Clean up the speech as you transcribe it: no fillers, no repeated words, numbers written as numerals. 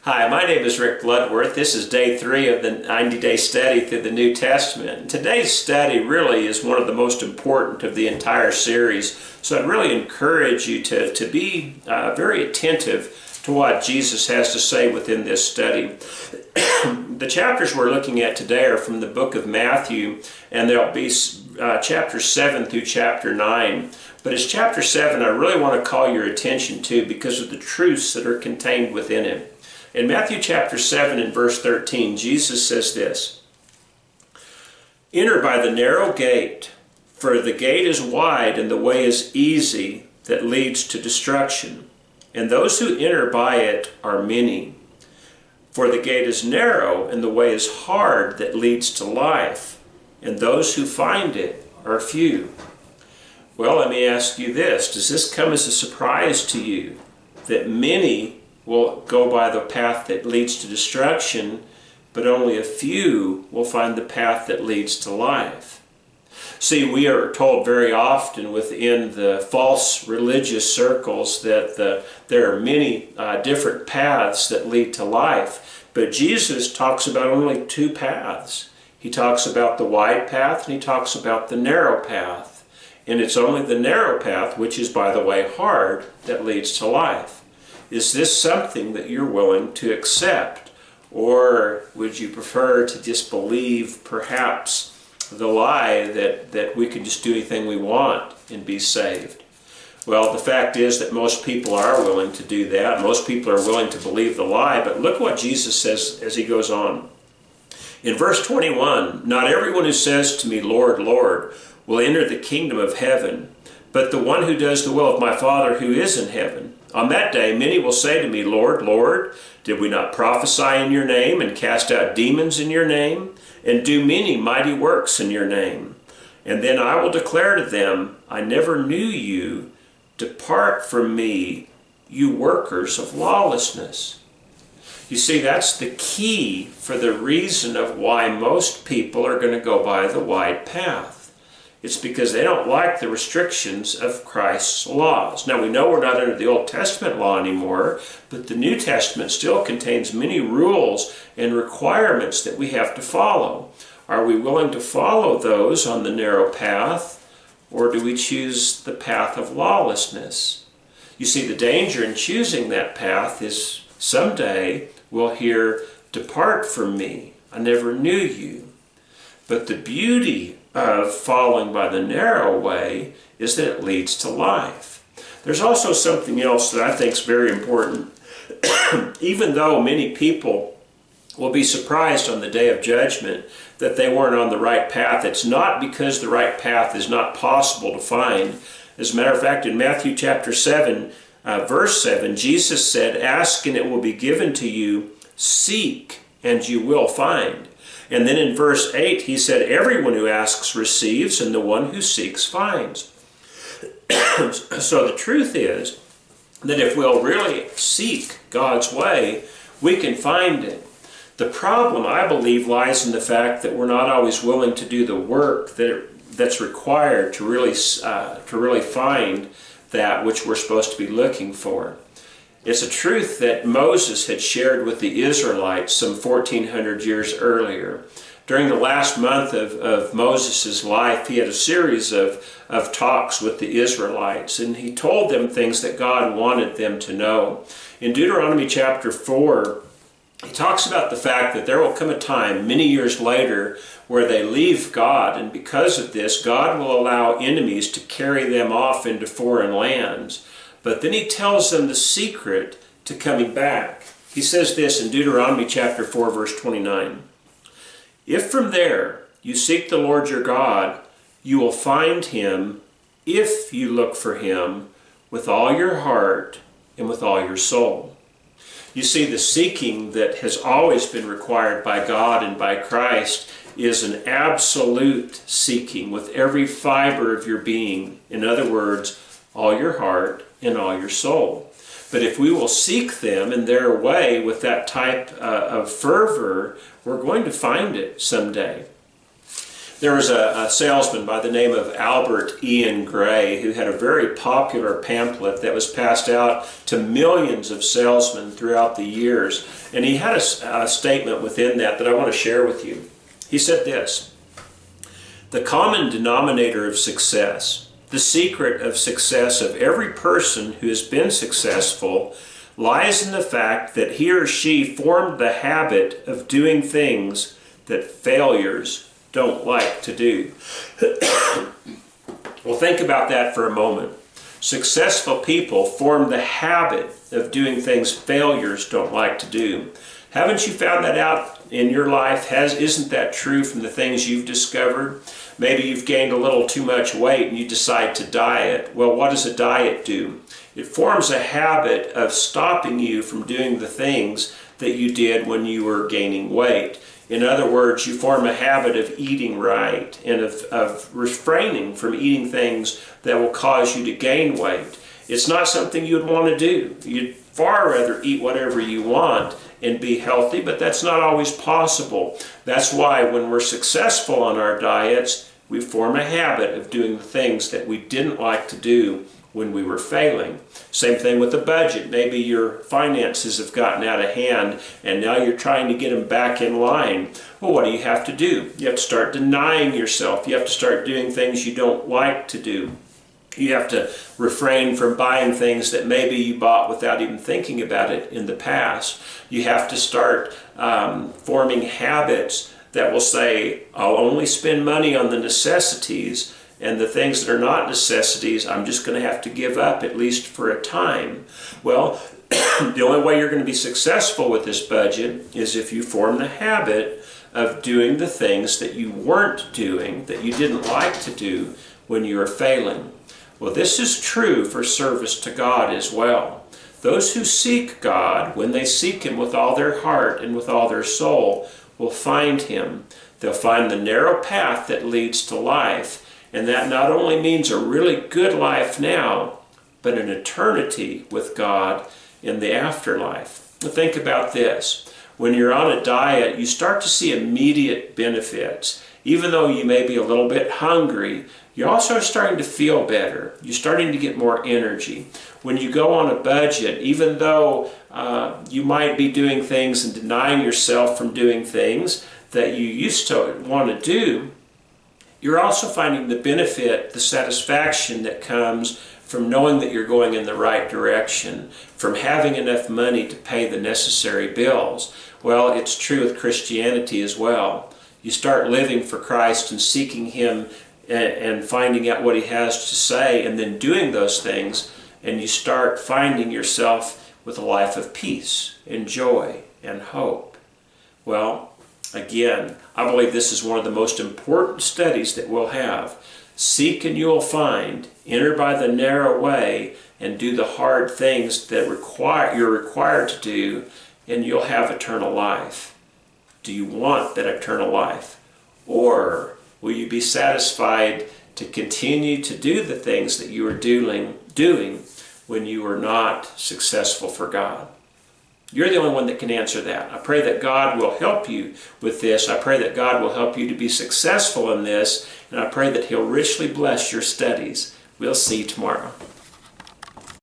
Hi, my name is Rick Bloodworth. This is day 3 of the 90-day study through the New Testament. Today's study really is one of the most important of the entire series, so I'd really encourage you to be very attentive to what Jesus has to say within this study. The chapters we're looking at today are from the book of Matthew, and there'll be chapters 7 through chapter 9. But it's chapter 7 I really want to call your attention to because of the truths that are contained within it. In Matthew chapter 7 and verse 13, Jesus says this, "Enter by the narrow gate, for the gate is wide and the way is easy that leads to destruction, and those who enter by it are many. For the gate is narrow and the way is hard that leads to life, and those who find it are few." Well, let me ask you this. Does this come as a surprise to you that many will go by the path that leads to destruction, but only a few will find the path that leads to life? See, we are told very often within the false religious circles that there are many different paths that lead to life, but Jesus talks about only 2 paths. He talks about the wide path and he talks about the narrow path. And it's only the narrow path, which is, by the way, hard, that leads to life. Is this something that you're willing to accept? Or would you prefer to just believe perhaps the lie that we can just do anything we want and be saved? Well, the fact is that most people are willing to do that. Most people are willing to believe the lie. But look what Jesus says as he goes on. In verse 21, "Not everyone who says to me, 'Lord, Lord,' will enter the kingdom of heaven, but the one who does the will of my Father who is in heaven. On that day many will say to me, 'Lord, Lord, did we not prophesy in your name, and cast out demons in your name, and do many mighty works in your name?' And then I will declare to them, 'I never knew you. Depart from me, you workers of lawlessness.'" You see, that's the key for the reason of why most people are going to go by the wide path. It's because they don't like the restrictions of Christ's laws. Now, we know we're not under the Old Testament law anymore, but the New Testament still contains many rules and requirements that we have to follow. Are we willing to follow those on the narrow path, or do we choose the path of lawlessness? You see, the danger in choosing that path is someday we'll hear, "Depart from me, I never knew you." But the beauty of following by the narrow way is that it leads to life. There's also something else that I think is very important. Even though many people will be surprised on the day of judgment that they weren't on the right path, it's not because the right path is not possible to find. As a matter of fact, in Matthew chapter 7, verse 7, Jesus said, "Ask and it will be given to you, seek and you will find." And then in verse 8 he said, "Everyone who asks receives, and the one who seeks finds." So the truth is that if we'll really seek God's way, we can find it. The problem, I believe, lies in the fact that we're not always willing to do the work that's required to really find that which we're supposed to be looking for. It's a truth that Moses had shared with the Israelites some 1400 years earlier. During the last month of Moses' life, he had a series of talks with the Israelites, and he told them things that God wanted them to know. In Deuteronomy chapter 4, he talks about the fact that there will come a time many years later where they leave God, and because of this, God will allow enemies to carry them off into foreign lands. But then he tells them the secret to coming back. He says this in Deuteronomy chapter 4, verse 29. "If from there you seek the Lord your God, you will find him if you look for him with all your heart and with all your soul." You see, the seeking that has always been required by God and by Christ is an absolute seeking with every fiber of your being. In other words, all your heart and all your soul. But if we will seek them in their way with that type of fervor, we're going to find it someday. There was a salesman by the name of Albert Ian Gray who had a very popular pamphlet that was passed out to millions of salesmen throughout the years. And he had a statement within that I want to share with you. He said this: "The common denominator of success, the secret of success of every person who has been successful, lies in the fact that he or she formed the habit of doing things that failures don't like to do." Well, think about that for a moment. Successful people form the habit of doing things failures don't like to do. Haven't you found that out in your life? Isn't that true from the things you've discovered? Maybe you've gained a little too much weight and you decide to diet. Well, what does a diet do? It forms a habit of stopping you from doing the things that you did when you were gaining weight. In other words, you form a habit of eating right and of refraining from eating things that will cause you to gain weight. It's not something you'd want to do. You'd far rather eat whatever you want and be healthy, but that's not always possible. That's why when we're successful on our diets, we form a habit of doing the things that we didn't like to do when we were failing. Same thing with the budget. Maybe your finances have gotten out of hand and now you're trying to get them back in line. Well, what do you have to do? You have to start denying yourself. You have to start doing things you don't like to do. You have to refrain from buying things that maybe you bought without even thinking about it in the past. You have to start forming habits that will say, I'll only spend money on the necessities, and the things that are not necessities, I'm just going to have to give up, at least for a time. Well, the only way you're going to be successful with this budget is if you form the habit of doing the things that you weren't doing, that you didn't like to do when you were failing. Well, this is true for service to God as well. Those who seek God, when they seek Him with all their heart and with all their soul, will find Him. They'll find the narrow path that leads to life, and that not only means a really good life now, but an eternity with God in the afterlife. Think about this. When you're on a diet, you start to see immediate benefits. Even though you may be a little bit hungry, you also are starting to feel better. You're starting to get more energy. When you go on a budget, even though you might be doing things and denying yourself from doing things that you used to want to do, you're also finding the benefit, the satisfaction that comes from knowing that you're going in the right direction, from having enough money to pay the necessary bills. Well, it's true with Christianity as well. You start living for Christ and seeking Him and finding out what He has to say and then doing those things, and you start finding yourself with a life of peace and joy and hope. Well, again, I believe this is one of the most important studies that we'll have. Seek and you will find. Enter by the narrow way and do the hard things that you're required to do, and you'll have eternal life. Do you want that eternal life? Or will you be satisfied to continue to do the things that you were doing when you were not successful for God? You're the only one that can answer that. I pray that God will help you with this. I pray that God will help you to be successful in this. And I pray that He'll richly bless your studies. We'll see you tomorrow.